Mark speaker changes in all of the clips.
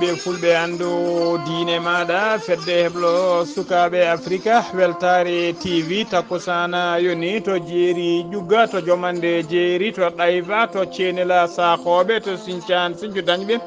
Speaker 1: yimɓe fulɓe andu diine maɗa fedde heblo sukaɓe africa weltare tv takkusana yoni to jeeri ƴugga to jomande jeeri to ɗayva to cenela sakoɓe to Sinthiane Sénthiou dañɓe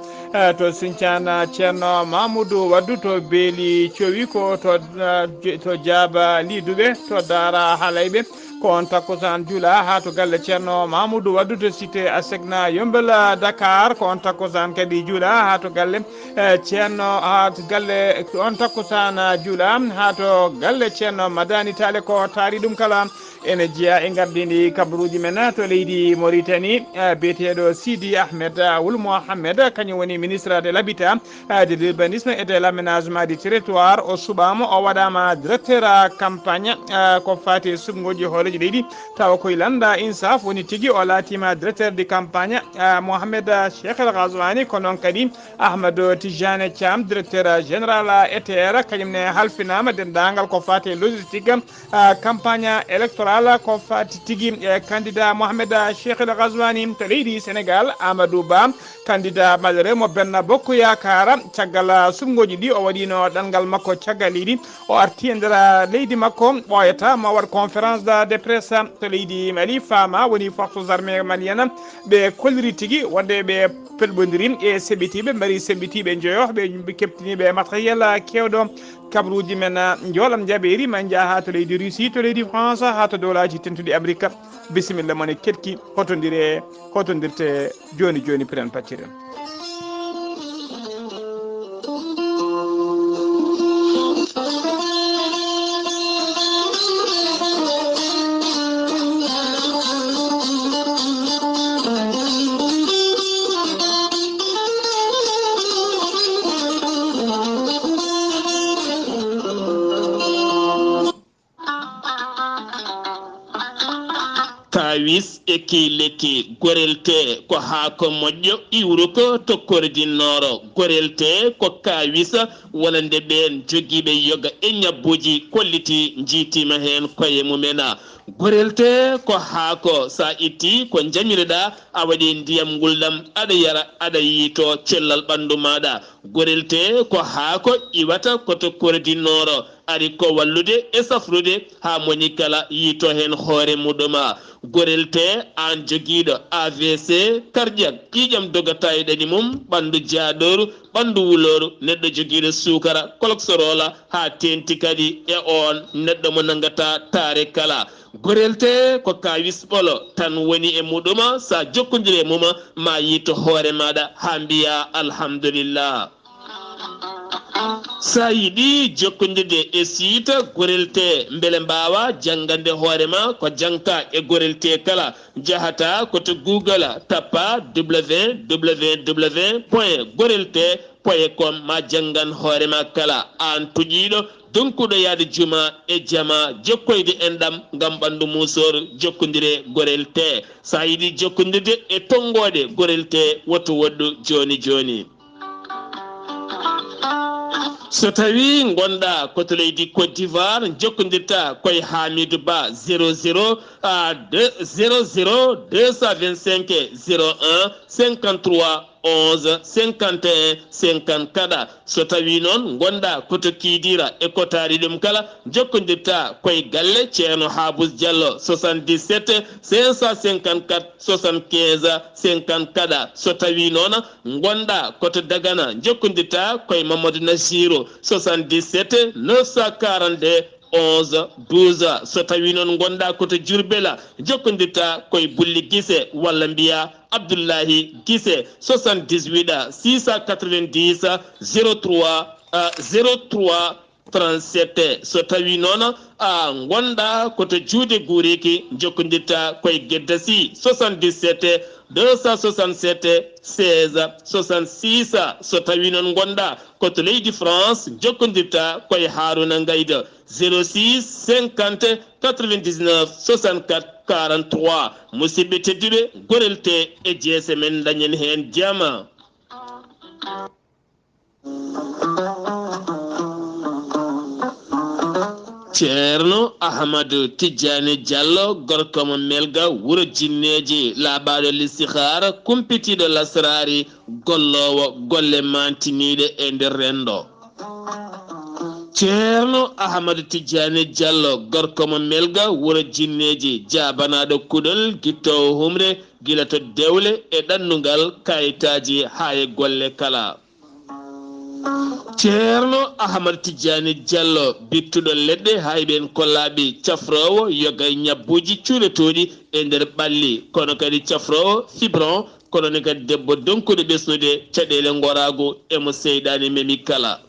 Speaker 1: to Sinthiane ceerno Mamoudou Waddu to beeli cowi ko to Diaba liduɓe to Dara Halayɓe ko on takkusan juula ha to galle ceerno Mamoudou Waddu to cité Asegna Yombel Dakar ko on takkusan kadi juula ha to galle ceerno ha to galle on takkusan juula ha to galle ceerno Madani Tale ko taari ɗum kala ene jeeya e gardidi kabaruji men to leydi Mauritanie biyeteɗo Sidi Ahmed Wul Mohammed kañum woni ministre de l'habitat de l'urbanisme et de l'aménagement du territoire o suɓama o waɗama directeur campagne ko fati sumgoji hooleji leydi tawa koye landa insaf woni tigui o laatima directeur de campagne Mohamed Cheikh El Ghazouani ko noon kadi Ahmadou Tijane Thiam directeur général ETR kañumne halfinama dendagal ko fati logistique campagne électorale ko fati tigui e candidat Mohamed Cheikh El Ghazouani to leydi Sénégal Amadou Ba candidat malheureux mo Benno Bokk Yakar caggal sumgoji ɗi o waɗino ɗangal makko caggal ɗi o arti e nder leydi makko ɓoyata ma waɗ conférence de presse to leydi Mali fama woni forces armées malienne ɓe kolliri tigui wonde ɓe pelɓodiri e seɓɓitiɓe mbari seɓɓitiɓe jeeyo ɓe keptiniɓe matériel kewɗo kabaruji men joolam jaɓeri ma jaaha to leydi Russie to leydi France ha to dowlaji tentuɗi Amérique bisimilla moon e ketki hotodirte joni joni piren pacciren
Speaker 2: kawis e kiileki gorelte ko haako moƴƴo iwru ko tokkordinnooro gorelte ko kawis wonande ɓen jogiiɓe yoga e ñabbuji kolliti jiitima heen koye mumena gorelte ko haako sa itti ko jamireɗa a waɗi ndiyam nguldam aɗa yara aɗa yiito cellal ɓanndu maɗa gorelte ko haako iwata koto kordinnooro ari ko wallude e safrude ha moni kala yiito hen hoore muɗuma gorelte an jogiiɗo AVC cardiaque ƴiƴam dogata e ɗani mum ɓanndu jaaɗoru ɓanndu wuloru neɗɗo jogiiɗo sukara colexorol ha tenti kadi e on neɗɗo mo nangata taare kala gorelte ko kawis ɓolo tan woni e muɗuma sa jokkodiri e muma ma yiito hoore maɗa ha mbiya alhamdulillah sa yiɗi jokkodirde e siita gorelte beele mbawa janggande hoorema ko janka e gorelte kala jahata koto Google tappa www.gorelte.com ma janggan hoorema kala an tuƴiɗo donkuɗo yaade juma e jama jokkoyde enɗam gam ɓandu musor jokkodire gorelte sa yiɗi jokkodirde e tonggode gorelte woto woɗɗu joni joni so tawi gonɗa koto leydi Côte d'Ivoire jokkodirta koye Hamidou Ba 00 225 01 53 11 51 54 so tawi noon gonɗa koto Kidira e kotari ɗum kala jokkodirta koye galle ceerno Habous Diallo 77 554 75 54 so tawi noon gonɗa koto Dagana jokkodirta koye Mamadou Nassirou 77 942 11 12 so tawi noon gonɗa koto Diourbel jokkodirta koye Bulli Guisse walla mbiya Abdoullahi Guisse 78 690 03 37 so tawi noon gonɗa koto Juude Guriki jokkodirta koye Gueddasi 77 267 16 66 so tawi noon gonɗa koto leydi France jokkodirta koye Harouna Ngayda 06 50 99 64 43 musidɓe tedduɓe gorelte e jeese men dañen hen jama ceerno ahmadou tidiane diallo gorko mo melga wuro jinneji laaɓaɗo listihara kumpitiɗo lasrari gollowo golle mantiniɗe e nder rendo ceerno ahmadou tidiane diallo gorko mo melga wuro jinneji jabanaɗo kuɗol guittowo humre gila to dewle e ɗannugal kayitaji ha e golle kala ceerno ahmad tidiane diallo bittuɗo leɗɗe hayɓen kollaɓe cafrowo yoga ñabbuji cuuɗotoɗi e nder ɓalli kono kadi cafrowo fibron kono ne kadi debbo donkuɗo ɓesnude caɗele gorago emo seyɗani memi kala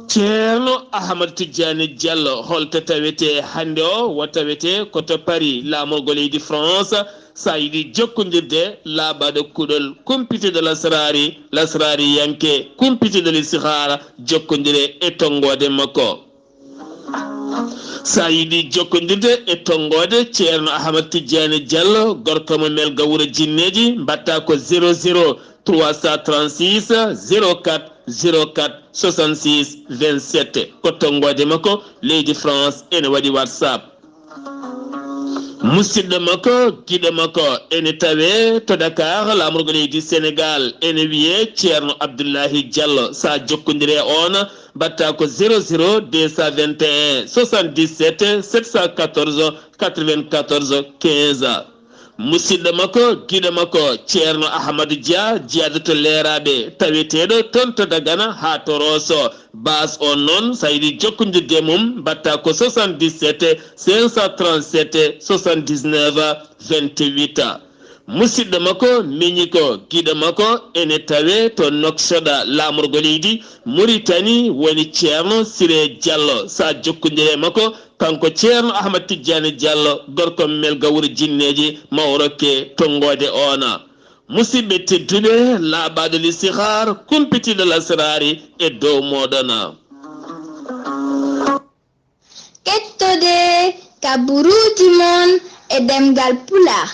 Speaker 2: ceerno ahmad tidiane diallo holto tawete hande o wo tawete koto paris lamorgo leydi france sa yiɗi jokkodirde laaɓaɗo kuɗol kumpiteɗo lasrari yanke kumpiteɗo listihara jokkodire e tongode makko sa yiɗi jokkodirde e tongode ceerno ahmad tidiane diallo gorko mo melga wuuro jinneji mbatta ko 00 336 04 04 66 27 ko tongode makko leydi france ene waɗi whatsapp musidɗo makko giɗo makko ene tawe to dakar lamorgo leydi sénégal ene wiye ceerno abdoullahi diallo sa jokkodire on mbatta ko 00 221 77 714 94 15 musidɗo makko giɗo makko ceerno ahmadou dia jiyade to leeraɓe taweteɗo toon to dagana ha to rosso bas on noon sa yiɗi jokkodirde mum mbatta ko 77 537 79 28 musidɗo makko miñi ko giɗo makko ene tawe to noksoɗa lamorgo leydi mauritanie woni ceerno siré diallo sa jokkodire makko kanko ceerno ahmad tidiane diallo gorko melga wuuro jinneji mawrokke tongode ona musidɓe tedduɓe laaɓaɗo listihar kumpitiɗo lasrari e dow moɗona
Speaker 3: kettode kaburuji mon e demgal pulaar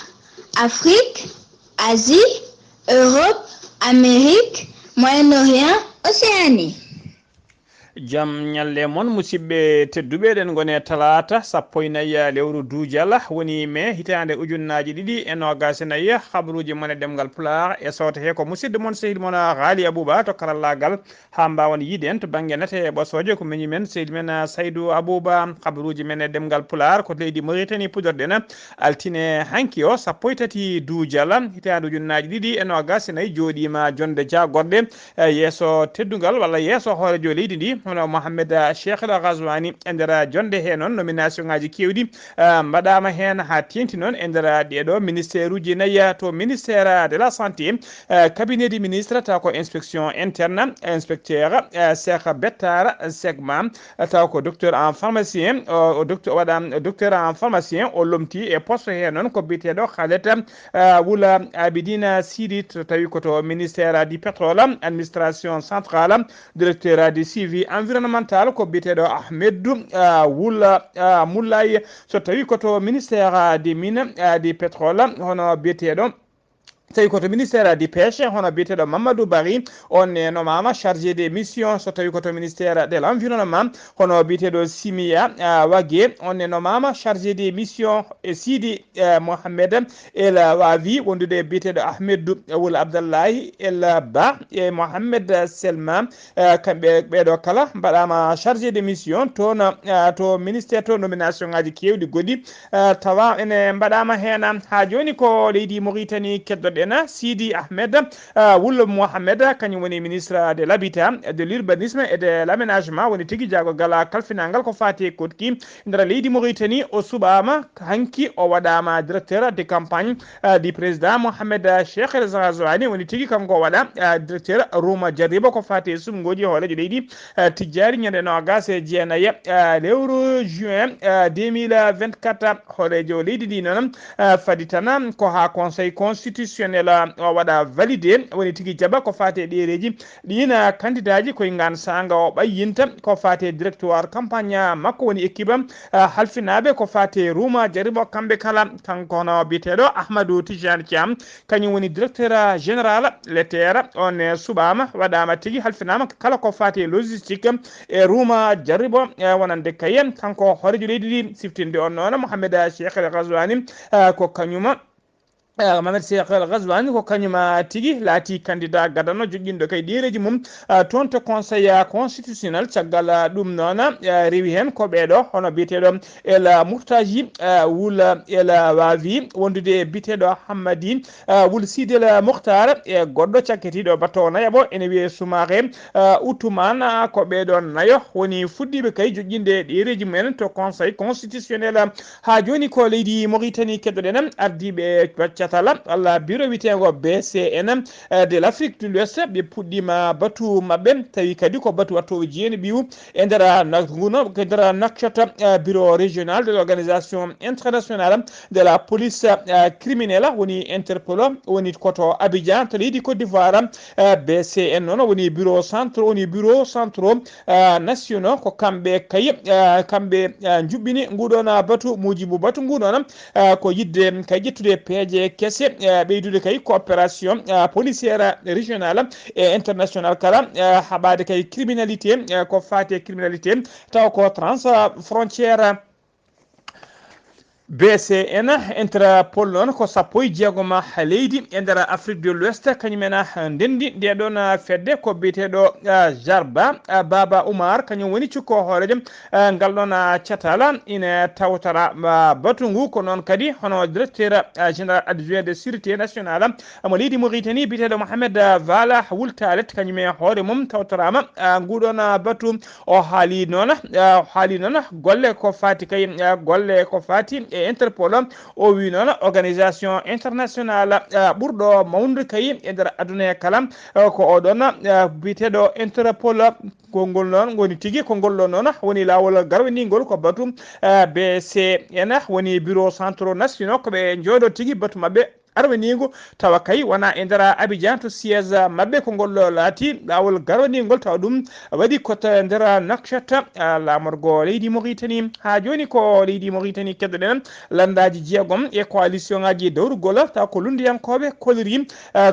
Speaker 3: Afrique, Asie, Europe, Amérique, Moyen-Orient, Océanie.
Speaker 1: Jam nyalle mon musidɓe tedduɓe ɗen gone talata 14 lewru duujal woni me hitande ujunnaji ɗiɗi e nogas nayyi habaruji mon e demgal pulaar e sawta he ko musidɗo mon sehil mon Ghali Abouba to karallagal ha mbawon yiiden to banggue nate e ɓosoje ko miñi men sehil men Saydou Abouba habaruji men e demgal pulaar ko leydi Mauritanie pudorɗen altine hanki o 13 duujal hitande ujunnaji ɗiɗi e nogas nayyi joɗima jonde jagorɗe yeeso teddugal walla yeeso hoorejo leydi ndi hono Mohamed Cheikh El Ghazouani e nder jonde he noon nomination ngaji kewɗi mbaɗama hen ha tenti noon e nder ɗeɗo ministére uji nayyi to ministére de la santé cabinet du ministre taw ko inspection interne inspecteur Cheikh Bettar Segma taw ko docteur en pharmacien o docteur waɗa docteur en pharmacien o lomti e poste he noon ko biteɗo Khaled Wula Abidina Sidi to tawi koto ministére du pétrole administration centrale directeur du suivi environnemental ko biteɗo Ahmedou Wula Moulay so tawi koto ministére des mines du pétrole hono biteɗo tawi koto ministére du pêche hono biteɗo Mamadou Bari on e nomama chargé des missions so tawi koto ministére de l'environnement hono biteɗo Simia Wague on e nomama chargé des missions e Sidi Mohamed El Wavi wondude biteɗo Ahmedou Wul Abdallahi El Ba e Mohamed Selma kamɓe ɓeɗo kala mbaɗama chargé des missions toon to ministére to nomination ngaji kewɗi goɗɗi tawa ene mbaɗama hen ha joni ko leydi Mauritanie keddoɗe Sidi Ahmed Wul Mohamed kañum woni ministre de l'habitat de l'urbanisme et de l'aménagement woni tigui jagogal kalfinangal ko fati kotki nder leydi Mauritanie o suɓama hanki o waɗama directeur de campagne du président Mohamed Cheikh El Ghazouani woni tigui kanko waɗa directeur Rouma Diariba ko fati sumgoji hoolejo leydi tijjari ñande nogas e jeenayi lewru juin 2024 hoolejo leydi ndi noon fadi tan ko ha conseil constitutionnel constitutionnel o waɗa validé woni tigi jaba ko fate ɗereji ɗina candidat ji koye gan sanga o ɓayyinta ko fate directoire campagne makko woni équipe halfinaɓe ko fate ruma jaribo kamɓe kala kanko hono biteɗo Ahmadou Tidiane Thiam kañum woni directeur général lettere on suɓama waɗama tigui halfinama kala ko fate logistique e ruma jaribo wonande kayen kanko horejo leydi ndi siftinde on noon Mohamed Cheikh El Ghazouani ko kañuma Mamed Cheikh El Ghazouani ko kañuma tigui laati candidat gadano joƴƴinɗo kay ɗereji mum toon to conseil constitutionnel caggal ɗum noon rewi hen ko ɓeɗo hono biteɗo El Mourtaji wula El wawi wondude biteɗo Hammadi wul Sidel Mokhtar e goɗɗo cakketiɗo bato nayaɓo ene wiye Soumaré Outoumane ko ɓeɗo nayo woni fuɗɗiɓe kay joƴƴinde ɗereji mumen to conseil constitutionnel ha joni ko leydi Mauritanie keddoɗen ardiɓe tala walla bureau witego BCN de l'Afrique de l'Ouest ɓe puɗɗima batu mabɓe tawi kadi ko batu wattoɓe jeeni ɓiwu e nder Nouakchott bureau régional de l'organisation internationale de la police criminelle woni Interpol woni koto Abidjan to leydi Côte d'Ivoire BCN noon woni bureau centraux nationaux ko kamɓe kay kamɓe juɓɓini nguɗon batu mujibu batu nguɗon ko yidde kay ƴettude peeje kesse ɓeydude kay coopération policière régionale et internationale kala haɓade kay criminalité ko fate criminalité taw ko transfrontiére BCN Interpol noon ko sappo e jeegom leydi e nder Afrique de l'Ouest kañumena ndendi nde ɗon fedde ko biyeteɗo Jarba Baba Oumar kañum woni cikko hoorejo ngal ɗon catala ina tawtara batu ngu ko noon kadi hono directeur général adjoint de sûreté nationale mo leydi Mauritanie biyeteɗo Mohamed Vala Wultalet kañume hoore mum tawtorama nguɗon batu o haali noon golle ko fati kay golle ko fati Interpol o wi noon organisation internationale ɓurɗo mawnude kay e nder aduna kala ko oɗon biteɗo Interpol kongol noon woni tigui kongol ɗo noon woni lawol garwanigol ko batu BCN woni bureau centraux nationaux koɓe jooɗo tigui batu mabɓe arwanigo tawa kay wona e nder Abidjan to siège mabɓe ko ngol laati lawol garwanigol tawa ɗum waɗi koto nder Nouakchott lamorgo leydi Mauritanie ha joni ko leydi Mauritanie keddoɗen landaji jeegom e coalition ngaji dawrugol taw ko lundiyankoɓe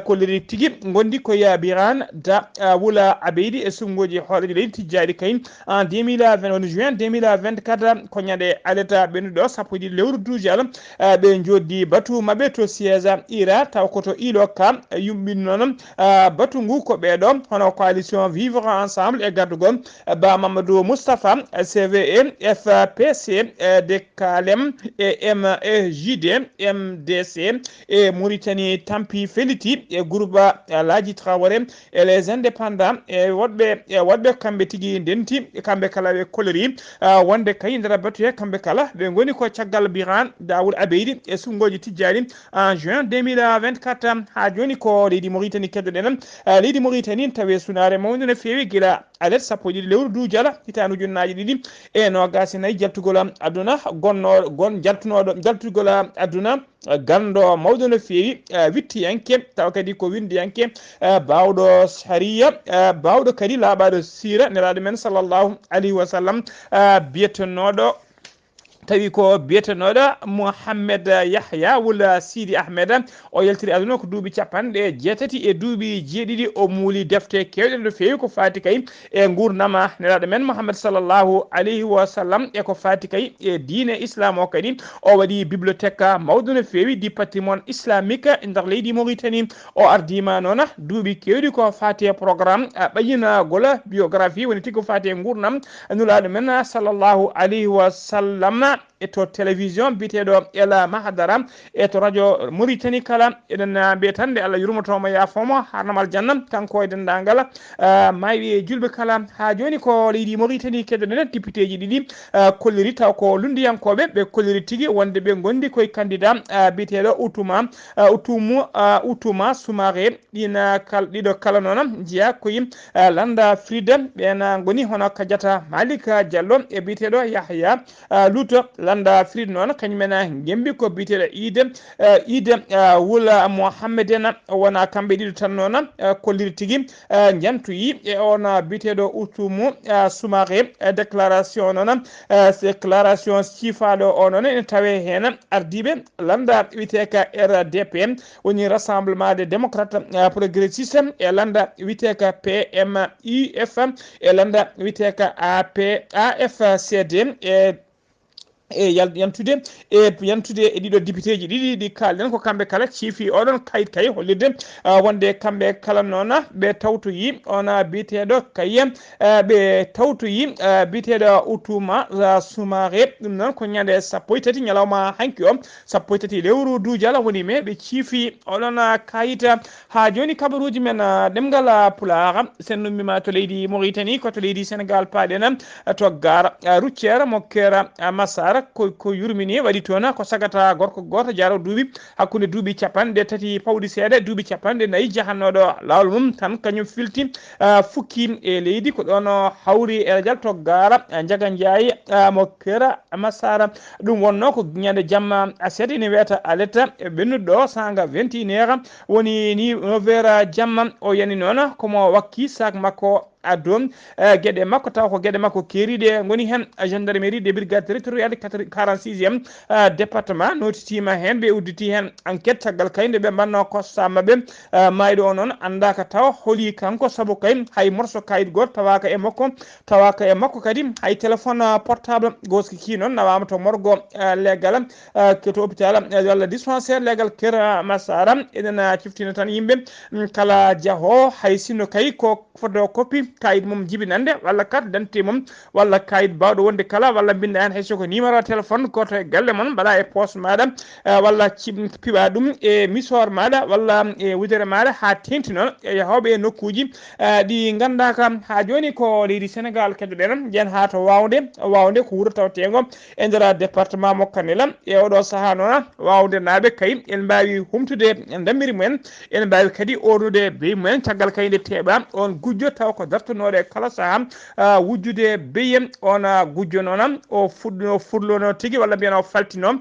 Speaker 1: koliri tigui gondi koye Birane da Wula Abeydi e sungoji hoorejo leydi tijjari kay en 2020 juin 2024 ko ñande aleta ɓennuɗo sappo e ɗiɗi lewru dujal ɓe joddi batu mabɓe to siège ira taw koto ilo kam yumbin noon batu ngu ko ɓeɗo hono coalition vivre ensemble e gardugol ba Mamadou Moustapha CVE FPC DKLM e MEJD MDC e Mauritanie Tampi Feliti e groupe Ladji Traoré e les indépendants e woɗɓe kamɓe tigui ndenti kamɓe kala ɓe kolori wonde kay nder batu he kamɓe kala ɓe goni ko caggal Birane Daoud Abeydi e sungoji tijjari en juin 2024 ha joni ko leydi Mauritanie keddoɗen leydi Mauritanie tawi sunare mawde no fewi guila alet sappo e ɗiɗi lewru dujala hitande ujunnaje ɗiɗi e nogas e nayyi jaltugol aduna jaltugol aduna gando mawɗo no fewi wittiyanke tawa kadi ko windiyanke bawɗo sariya bawɗo kadi laaɓaɗo sira nelaɗo men sallllahu alayhi wa sallam biyetenoɗo tawi ko biyetenoɗo Mohamed Yahya wula Sidi Ahmed o yaltiri aduna ko duuɓi capanɗe jeetati e duuɓi jeeɗiɗi o muuli defte kewɗe no fewi ko fati kay e gurdama nelaɗo men Mohamed sallllahu alayhi wa sallam e ko fati kay e diine islam o kadi o waɗi bibliothèque mawɗo no fewi di patrimoine islamique e nder leydi Mauritanie o ardima noon duuɓi kewɗi ko fati programme ɓayinagol biographie woni tigui ko fati e gurdam nulaɗo men sallllahu alayhi wa sallam e to télévision biteɗo Ela Mahadara e to radio Mauritanie kala eɗen mbiyatande Allah yurmotomo yafomo harnamal janna kanko e dendagal mayɓe julɓe kala ha joni ko leydi Mauritanie keddoɗen député ji ɗiɗi kolliri taw ko lundiyankoɓe ɓe kolliri tigui wonde ɓe gondi koye candidat biteɗo Outouma Soumaré ɗiɗo kala noon jeeya koye Landa Frida ɓen goni hono Kadiata Malik Diallo e biteɗo Yahya Louto landa frid noon kañumena gembi ko biteɗo ide wula mohammedena wona kamɓe ɗiɗo tan noon kolliri tigui jantoyi e on biteɗo utumu soumare déclaration noon déclaration sifaɗo o noon ene tawe hen ardiɓe landa witeka RDP woni rassemblement des démocrates progressiste e landa witeka PMIF e landa witeka AFCD yantude e ɗiɗo député ji ɗiɗi ɗi kalɗen ko kamɓe kala ciifi oɗon kayit kay hollirde wonde kamɓe kala noon ɓe tawtoyi ona biteɗo kay ɓe tawtoyi biteɗo utuma soumare ɗum noon ko ñande 13 ñalawma hanki o 13 lewru dujala woni me ɓe ciifi oɗon kayita ha joni kabaruji men ɗemgal pulara sen nummima to leydi Mauritanie ko to leydi Sénégal paɗen to gar routiére mo kera Massar ko yurmini waɗi toon ko sagata gorko goto jaro duuɓi hakkude duuɓi capanɗe tati pawɗi seeɗa duuɓi capanɗe nayyi jahannoɗo lawol mum tan kañum filti fukki e leydi ko ɗon hawri e radial to gara Ndiaga Ndiaye mo kera Massara ɗum wonno ko ñande jamma aset ene wiyata aletta ɓennuɗo sanga 21 heures woni ni 9 heures jamma o yani noon komo wakki sak makko adon gueɗe makko taw ko gueɗe makko keeriɗe goni hen gendarmerie des brigades territoriales 46e département notitima hen ɓe udditi hen enquête caggal kayde ɓe mbanno constat mabɓe mayɗo o noon andaka taw hooli kanko saabu kay hay morso kayit goto tawaka e makko kadi hay téléphone portable goskiki noon nawama to morgo légal to hôpital walla dispensaire légal Kera Massara eɗen ciftina tan yimɓe kala jaaho hay sinno kay ko photocopie kayit mum jibinande walla carte d'identité mum walla kayit bawɗo wonde kala walla binda hen hayso ko numéro téléphone goto e galle mon mbaɗa e poste maɗa walla piɓa ɗum e misor maɗa walla e wudere maɗa ha tengti noon e yahoɓe e nokkuji ɗi ganda kam ha joni ko leydi Sénégal keddoɗen jen ha to wawde ko wuuro tawtego e nder département mo Kanel e oɗo saaha noon wawde naaɓe kay en mbawi humtude dammiri mumen en mbawi kadi onude beyi mumen caggal kay nde teeɓa on gujjo taw ko dartonoɗe kala saaha wujjude beyi on gujjo noon o furlono tigui walla mbiyan o faltino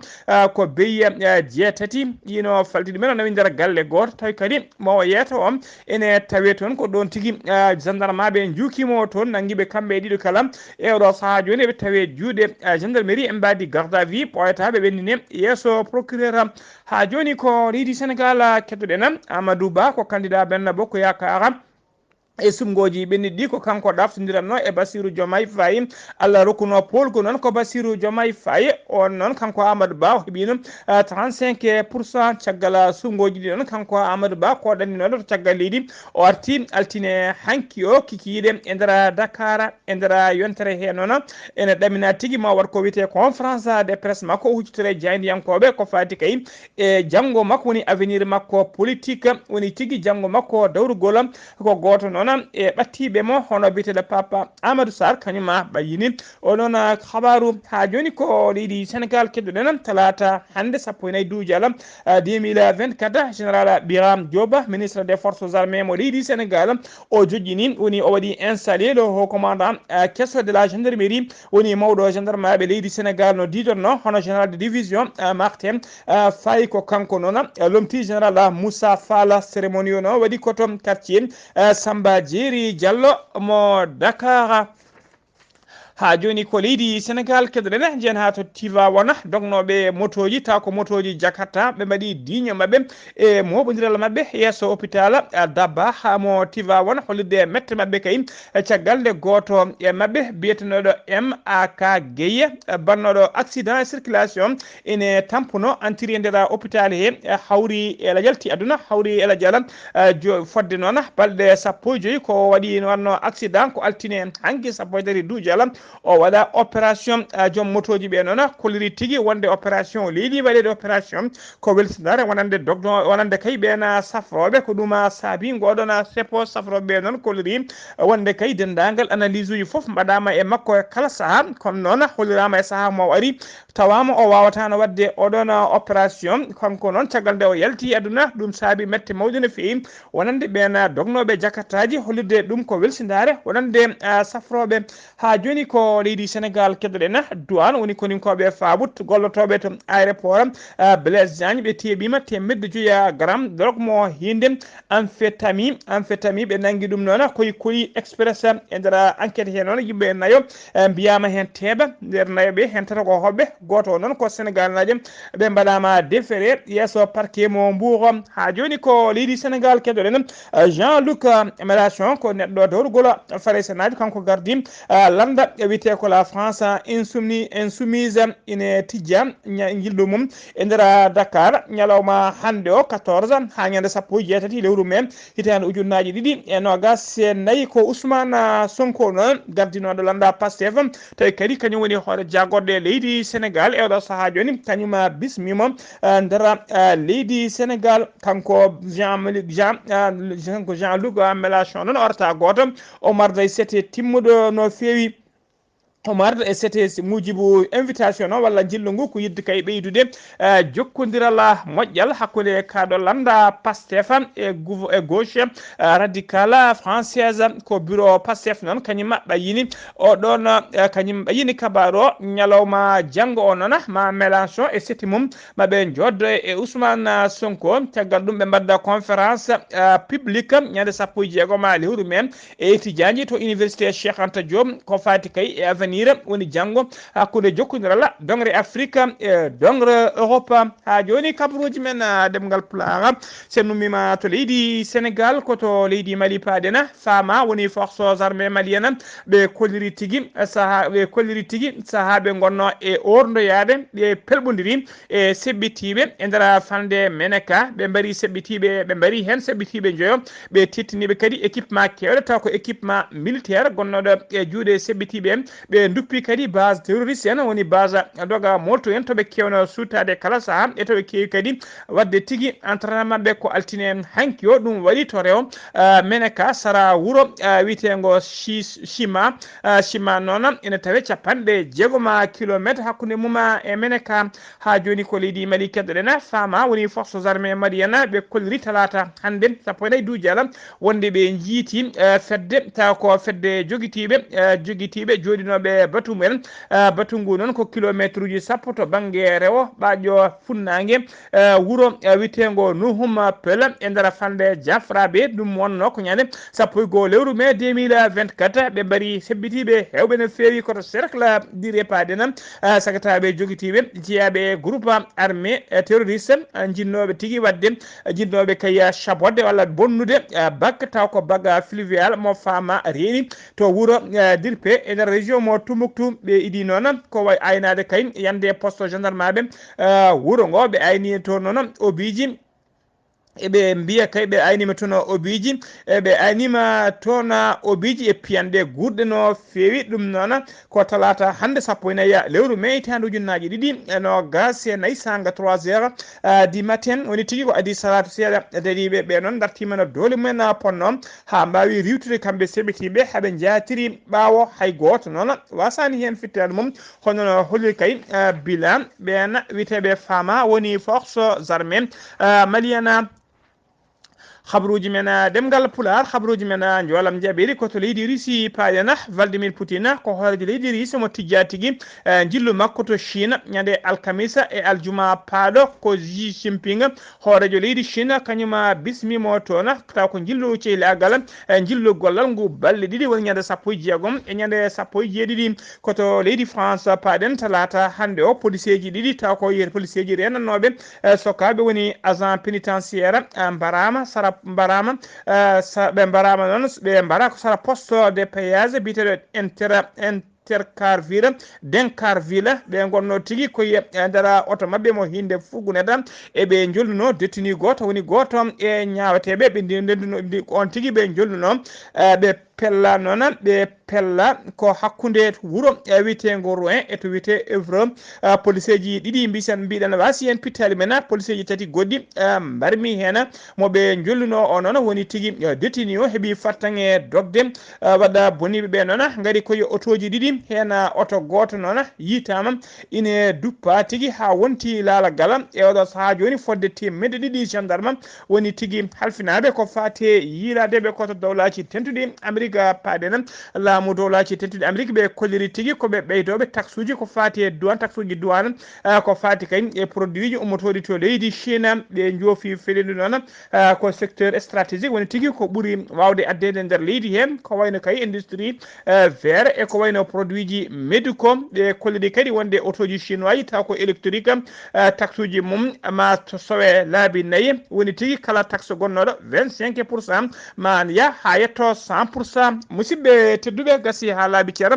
Speaker 1: ko beyi jeetati yino faltide men o nawi nder galle goto tawi kadi mo yeeto o ene tawe toon ko ɗon tigui gendarme ɓe juukimo toon nanguiɓe kamɓe ɗiɗo kala e oɗo saaha joni eɓe tawe juuɗe gendarmerie en mbadi garde à vue ɓoyataɓe ɓennine yeeso procureur ha joni ko leydi Sénégal keddoɗen Amadou Ba ko candidat Benno Bokk Yakar e sumgoji ɓenniɗi ko kanko ɗaftodiranno e Bassirou Diomaye Faye Allah rokkuno polko noon ko Bassirou Diomaye Faye on noon kanko Amadou Ba o heeɓino 35% caggal sumgoji ɗi noon kanko Amadou Ba ko ɗanninoɗo to caggal leydi o arti altine hanki o kikiɗe e nder Dakar e nder yontere he noon ene ɗamina tigui ma wat ko wiyete conférence de presse makko o huccitore jaydiyankoɓe ko fati kay e janggo makko woni avenir makko politique woni tigui janggo makko dawrugol ko goto noon e ɓattiɓe mo hono biteɗo Papa Amadou Sarr kañuma ɓayini onon habaru ha joni ko leydi Sénégal keddoɗen talata hande 14 dujala 2024 général Biram Dioba ministre des forces armées mo leydi Sénégal o joƴƴini woni o waɗi installé le haut commandant kesso de la gendarmerie woni mawɗo gendarme ɓe leydi Sénégal no didonno hono général de division Martin Faye ko kanko noon lomti général Moussa Fall cérémonie o no waɗi koto quartier Samba Djeri Diallo mo Dakar ha joni ko leydi Sénégal keddoɗen jen ha to Tivaouane dognoɓe motoji taw ko motoji Jakarta ɓe mbaɗi digne mabɓe e moɓodiral mabɓe yesso hôpital Dabba mo Tivaouane hollirde mette mabɓe kay caggal nde goto e mabɓe biyetenoɗo MAK Gueye bannoɗo accident circulation ene tampuno entiri e nder hôpital he hawri ela jalti aduna hawri ela jala fodde noon balɗe 15 ko waɗi wanno accident ko altine hanki 14 dujala o waɗa opération joom motoji ɓe noon kolliri tigui wonde opération leydi waɗede opération ko welsinare wonande kay ɓen safroɓe ko ɗum saabi goɗon sepo safroɓe noon kolliri wonde kay dendagal analyse uji foof mbaɗama e makko e kala saaha kono noon hollirama e saaha mo ari tawama o wawatano wadde oɗon opération kanko noon caggal nde o yalti aduna ɗum saabi mette mawɗe no fewi wonande ɓen dognoɓe jakartaji hollirde ɗum ko welsinare wonande safroɓe ha joni ko ko leydi Sénégal keddoɗen douane woni koni koɓe faabut gollotoɓe to aéroport Blaise Diagne ɓe teeɓima 100 gram drogue mo hinde amphétamine ɓe nangi ɗum noon koye koli express e nder enquête he noon yimɓe nayo mbiyama hen teeɓa nder nayo ɓe hen tata ko hoɓɓe goto noon ko Sénégal najo ɓe mbaɗama déféré yesso parquet mo Mbour ha joni ko leydi Sénégal keddoɗen Jean-Luc Mélenchon ko neɗɗo dowrugol Faré Sénaji kanko gardi landa wiyete ko la France insoumise ine tijja jillu mum e nder Dakar ñalawma hande o 14 ha ñande 17 lewru men hitande ujunnaji 2024 ko Ousmane Sonko noon gardinoɗo landa Pastef tawi kadi kañum woni hoore jagorɗe leydi Sénégal e oɗo saaha joni kañum bismimo nder leydi Sénégal kanko Jean-Luc Mélenchon noon orta goto Omar Day sete timmuɗo no fewi Omar c'était mujibu invitation walla jillu ngu ko yidde kay ɓeydude jokkodiral moƴƴal hakkude kaɗo landa Pastef e gauche radicale française ko bureau Pastef noon kañum ɓayini oɗon kañum ɓayini kabaru o ñalawma janggo o noon ma Mélenchon e setti mum maɓe joddo e Ousmane Sonko caggal ɗum ɓe mbadda conférence publique ñande 16 lewru men e étudiant to université Cheikh Anta Diop ko fati kay e avenir woni janggo hakkude jokkodiral dongre Afrique e dongre Europe ha joni kabaruji men demgal pulaar sen nummima to leydi Sénégal koto leydi Mali paadena fama woni forces armées maliennes ɓe kolliri tigui saha ɓe gonno e ordoyade ɓe pelɓodiri e sebbitiɓe e nder fande Menaka ɓe mbari sebbitiɓe ɓe mbari hen sebbitiɓe joyo ɓe tettiniɓe kadi équipement kewɗe taw ko équipement militaire gonnoɗo e juuɗe sebbitiɓe ɓe duppi kadi base terroriste en woni base doga molto en toɓe kewno suttade kala saaha e toɓe kewi kadi wadde tigui entraînement ɓe ko altine hanki o ɗum waɗi to rew Menaka sara wuuro witego Shima noon ene tawe 60 kilométre hakkude muma e Menaka ha joni ko leydi Mali keddoɗen fama woni forces armées maliennes ɓe kolliri talata hande 14 Diala wonde ɓe jiiti fedde taw ko fedde joguitiɓe joɗinoɓe batu mumen batu ngu noon ko kilométre uji 10 to banggue rewo ɓaƴo funnague wuuro witego Nuhum Pel e nder fande Diafraɓe ɗum wonno ko ñande 11 lewru mai 2024 ɓe mbari sebbitiɓe hewɓe no fewi koto cercle dire padena sagataɓe joguitiɓe jeeyaɓe groupe armé terroriste jinnoɓe tigui wadde jinnoɓe kay chabode walla bonnude bague taw ko bague fluvial mo fama reeni to wuuro Dirpe e nder région mo Tombouctou ɓe iɗi noon ko way aynade kay yande poste gendarme wuuro ngo ɓe ayni to noon obiji eɓe mbiya kay ɓe aynima toon obiji ɓe aynima toon obiji e piyanɗe gurɗe no fewi ɗum noon ko talata hande 14 lewru mai hitande ujunnaje 2024 sanga 3 heures du matin woni tigui ko adi salatu seeɗa dariɓe ɓe noon dartima no doole mumen ponno ha mbawi riwtude kamɓe seɓetiɓe haɓe jatiri ɓawo hay goto noon wasani hen fittade mum hono no holli kay bilan ɓen witeɓe fama woni forces armées malienne khabruji men demgal pular khabruji men jolam jabiri ko to leydi Russie paadena Vladimir Poutine ko horejo leydi Russie mo tijja tigui jillu makko to Chine ñande alkamisa e aljuma paado ko Xi Jinping horejo leydi Chine kañuma bismimo toon taw ko jillu ceylagal jillu gollal ngu balle ɗiɗi woni ñande 16 e ñande 17 koto leydi France paaden talata hande o policier ji ɗiɗi taw ko yer policier ji renanoɓe sokaɓe woni agent pénitentiaire mbarama sara mbarama ɓe mbarama noon ɓe mbara ko sara poste de péage biteɗo Intercarville Dencarville ɓe gonno tigui koye nder oto mabɓe mo hinde fuguneta eɓe jolluno détenu goto woni goto e ñawateɓe ɓe ndenduno on tigui ɓe jolluno ɓe pella noon ɓe pella ko hakkude wuuro witego Rouen e to wiyete Évreux police ji ɗiɗi mbiɗen wasi hen pittali men police ji tati goɗɗi mbarmi hen moɓe jolluno o noon woni tigui détenu o heeɓi fattange dogde waɗa boniɓe ɓe noon gari koye autoji ɗiɗi hen auto goto noon yitama ine duppa tigui ha wonti laalagal e oɗo saaha joni fodde temedde ɗiɗi gendarme woni tigui halfinaɓe ko fate yiiladeɓe koto dawlaji tentuɗi Amérique Amérique paade nan laamu dowlaji tedduɗi Amérique ɓe kolliri tigi koɓe ɓeydoɓe taxe uji ko fati e douane taxe uji douane ko fati kay e produit ji ummotoɗi to leydi Chine ɓe joofi feɗendu noon ko secteur stratégique woni tigi ko ɓuuri wawde addede nder leydi hen ko wayno kay industrie vert e ko wayno produit ji médicaux ɓe kolliri kadi wonde auto ji chinois taw ko électrique taxe uji mum ma sowe laabi 4 woni tigi kala taxe gonnoɗo 25% ma ya ha yetto 100%. musidɓe tedduɓe gasi ha laabi ceero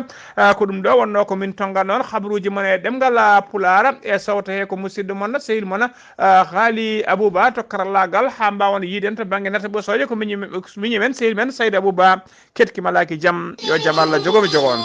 Speaker 1: ko ɗum ɗo wonno ko min tonga noon habaruji mon e ɗemgal pulara e sawta he ko musidɗo mon sehil mon Haali Abouba to karallagal ha mbawon yiiden to banggue nata ɓosoje ko miñi men sehil men Saydou Abouba ketki malaki jaam yo jaam Allah jogomi jogon